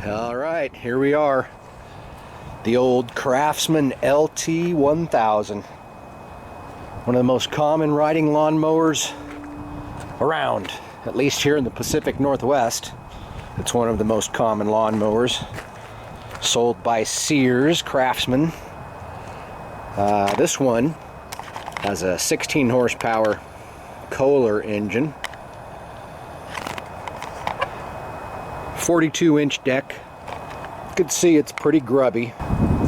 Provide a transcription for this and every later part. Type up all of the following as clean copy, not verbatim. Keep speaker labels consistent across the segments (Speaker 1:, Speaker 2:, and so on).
Speaker 1: All right, here we are. The old Craftsman LT1000. One of the most common riding lawnmowers around, at least here in the Pacific Northwest. It's one of the most common lawnmowers. Sold by Sears Craftsman. This one has a 16 horsepower Kohler engine. 42-inch deck. You can see it's pretty grubby.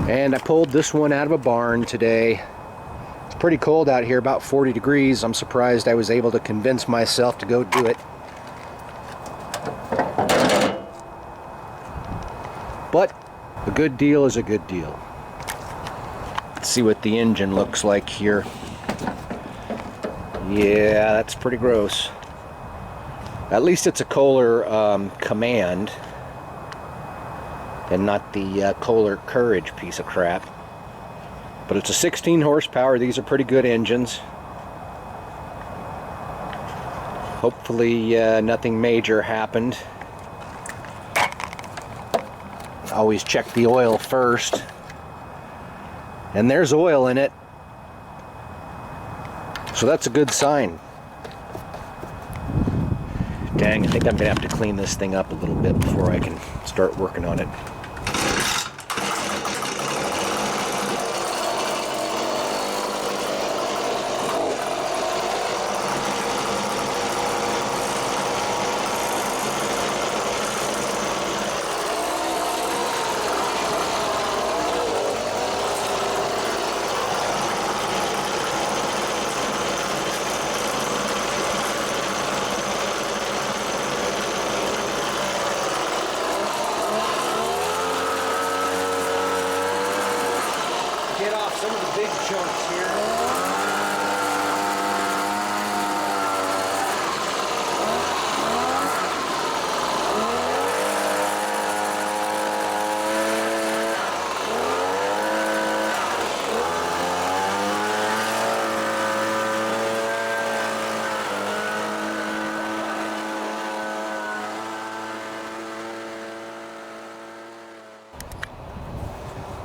Speaker 1: And I pulled this one out of a barn today. It's pretty cold out here, about 40 degrees. I'm surprised I was able to convince myself to go do it. But a good deal is a good deal. Let's see what the engine looks like here. Yeah, that's pretty gross. At least it's a Kohler Command and not the Kohler Courage piece of crap. But it's a 16 horsepower. These are pretty good engines. Hopefully nothing major happened. Always check the oil first. And there's oil in it. So that's a good sign. Dang, I think I'm going to have to clean this thing up a little bit before I can start working on it. Get off some of the big chunks here.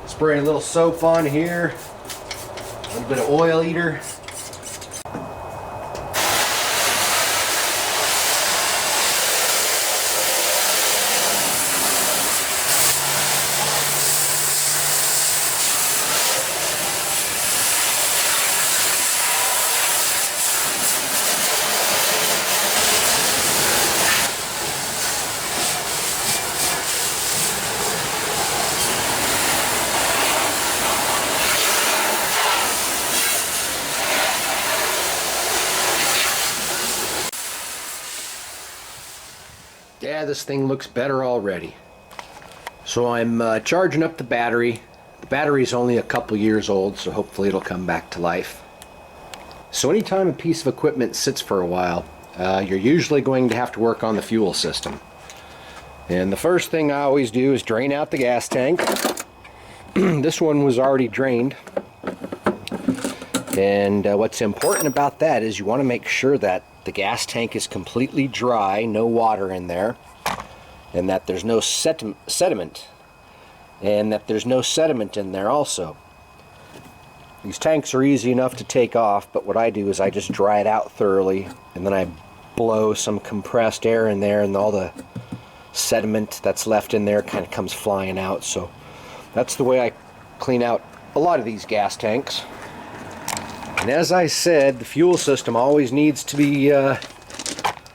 Speaker 1: Spray a little soap on here, a little bit of oil eater. Yeah, this thing looks better already. So I'm charging up the battery. The battery's only a couple years old, so hopefully it'll come back to life. So anytime a piece of equipment sits for a while, you're usually going to have to work on the fuel system. And the first thing I always do is drain out the gas tank. This one was already drained. And what's important about that is you want to make sure that the gas tank is completely dry, no water in there, and that there's no sediment, and that there's no sediment in there also. These tanks are easy enough to take off, but what I do is I just dry it out thoroughly, and then I blow some compressed air in there, and all the sediment that's left in there kind of comes flying out. So that's the way I clean out a lot of these gas tanks. And as I said, the fuel system always needs to be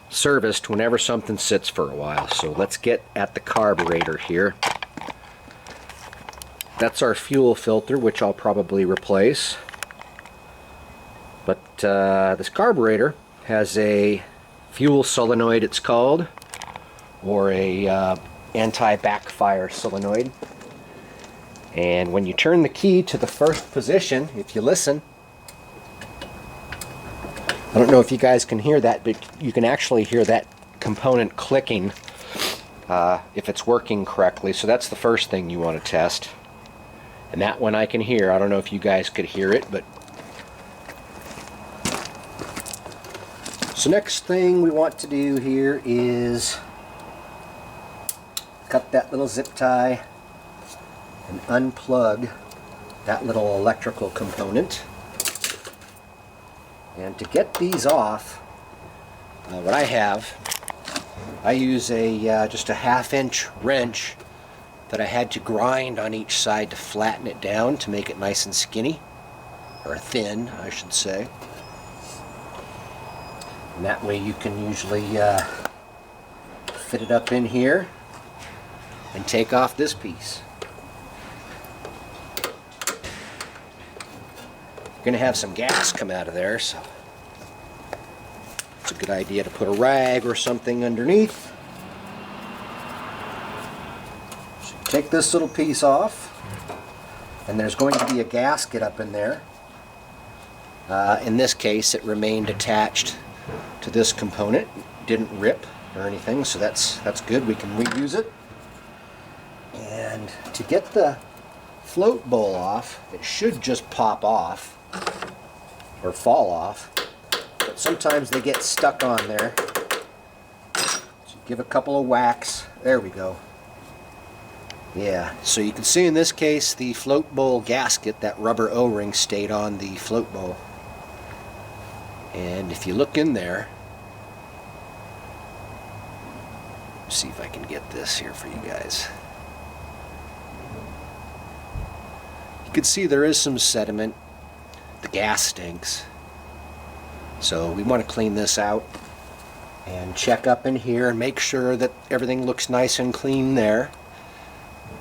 Speaker 1: serviced whenever something sits for a while. So let's get at the carburetor here. That's our fuel filter, which I'll probably replace. But this carburetor has a fuel solenoid, it's called, or a anti-backfire solenoid. And when you turn the key to the first position, if you listen, I don't know if you guys can hear that, but you can actually hear that component clicking if it's working correctly. So that's the first thing you want to test. And that one I can hear. I don't know if you guys could hear it, but... So next thing we want to do here is cut that little zip tie and unplug that little electrical component. And to get these off, what I use just a 1/2-inch wrench that I had to grind on each side to flatten it down to make it nice and skinny, or thin, I should say. And that way you can usually fit it up in here and take off this piece. You're going to have some gas come out of there, so it's a good idea to put a rag or something underneath. So you take this little piece off, and there's going to be a gasket up in there. In this case, it remained attached to this component. It didn't rip or anything, so that's good. We can reuse it. And to get the float bowl off, it should just pop off or fall off, but sometimes they get stuck on there. So give a couple of whacks. There we go. Yeah, so you can see in this case the float bowl gasket, that rubber O-ring, stayed on the float bowl. And if you look in there, see if I can get this here for you guys. You can see there is some sediment. The gas stinks. So we want to clean this out and check up in here and make sure that everything looks nice and clean there.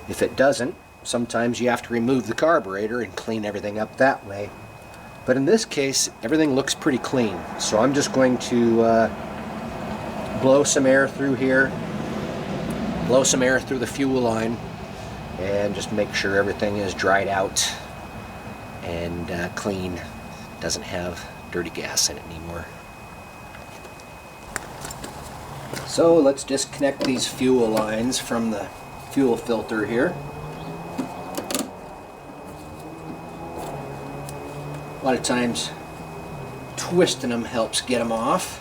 Speaker 1: If it doesn't, sometimes you have to remove the carburetor and clean everything up that way. But in this case, everything looks pretty clean. So I'm just going to blow some air through here, blow some air through the fuel line, and just make sure everything is dried out and clean. Doesn't have dirty gas in it anymore. So let's disconnect these fuel lines from the fuel filter here. A lot of times twisting them helps get them off.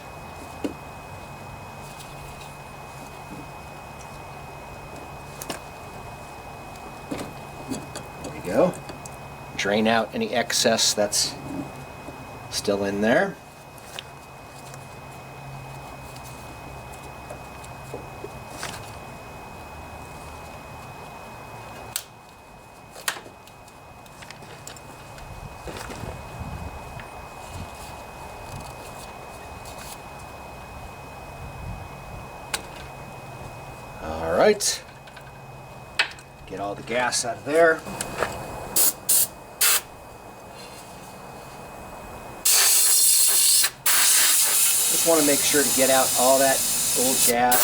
Speaker 1: There we go. Drain out any excess that's still in there. All right. Get all the gas out of there. Just want to make sure to get out all that old gas.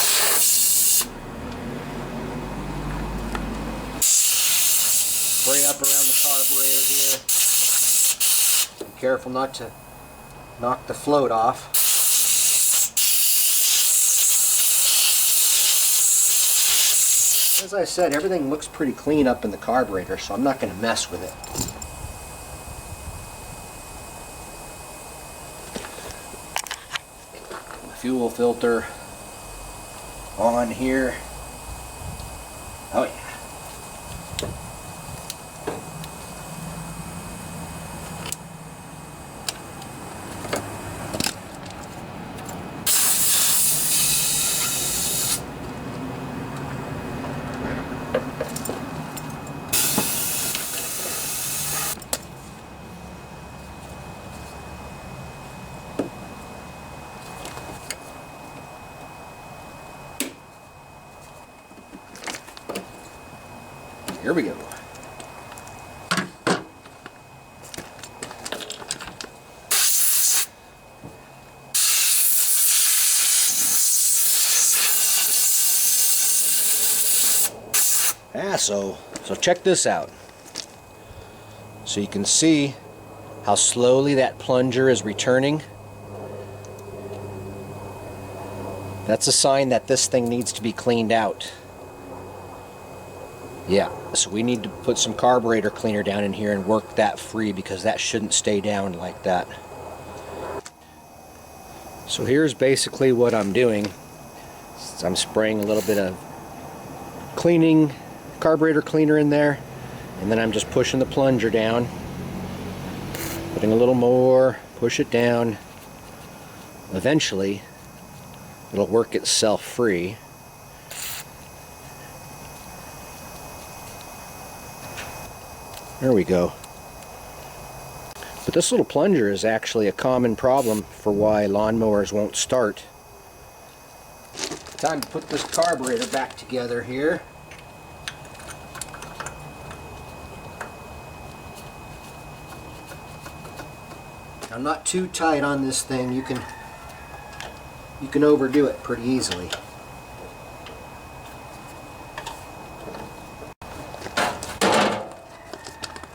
Speaker 1: Spray up around the carburetor here. Be careful not to knock the float off. As I said, everything looks pretty clean up in the carburetor, so I'm not going to mess with it. Fuel filter on here. Oh yeah. Here we go. So check this out. So you can see how slowly that plunger is returning. That's a sign that this thing needs to be cleaned out. Yeah, so we need to put some carburetor cleaner down in here and work that free, because that shouldn't stay down like that. So here's basically what I'm doing. I'm spraying a little bit of carburetor cleaner in there, and then I'm just pushing the plunger down, putting a little more, push it down. Eventually it'll work itself free. There we go. But this little plunger is actually a common problem for why lawnmowers won't start. Time to put this carburetor back together here. I'm not too tight on this thing. You can overdo it pretty easily.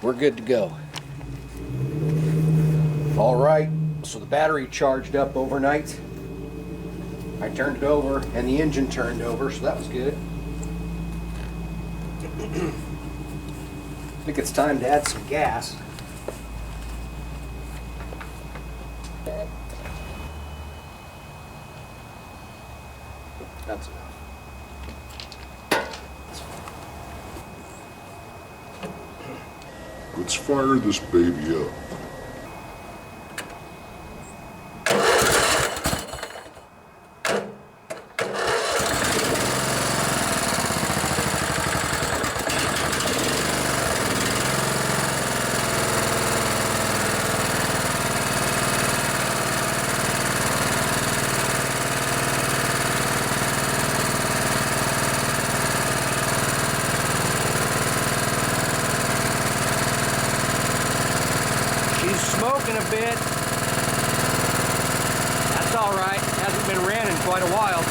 Speaker 1: We're good to go. All right, so the battery charged up overnight. I turned it over and the engine turned over, so that was good. I think it's time to add some gas. That's enough.
Speaker 2: Let's fire this baby up.
Speaker 1: Smoking a bit. That's all right. It hasn't been ran in quite a while.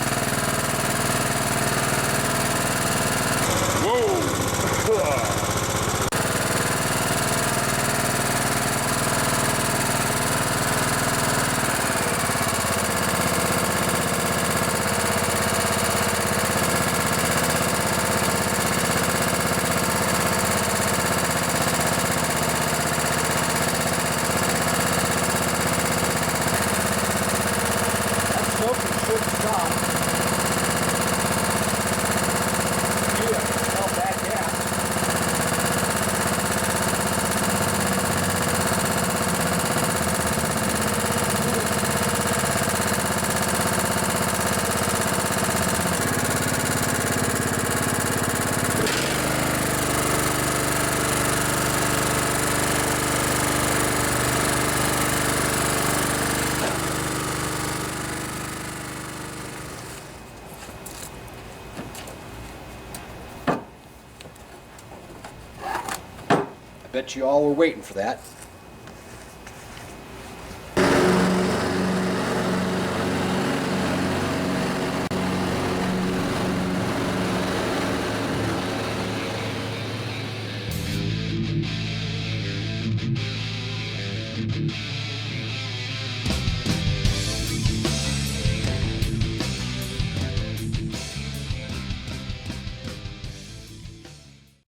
Speaker 2: Whoa!
Speaker 1: Bet you all were waiting for that.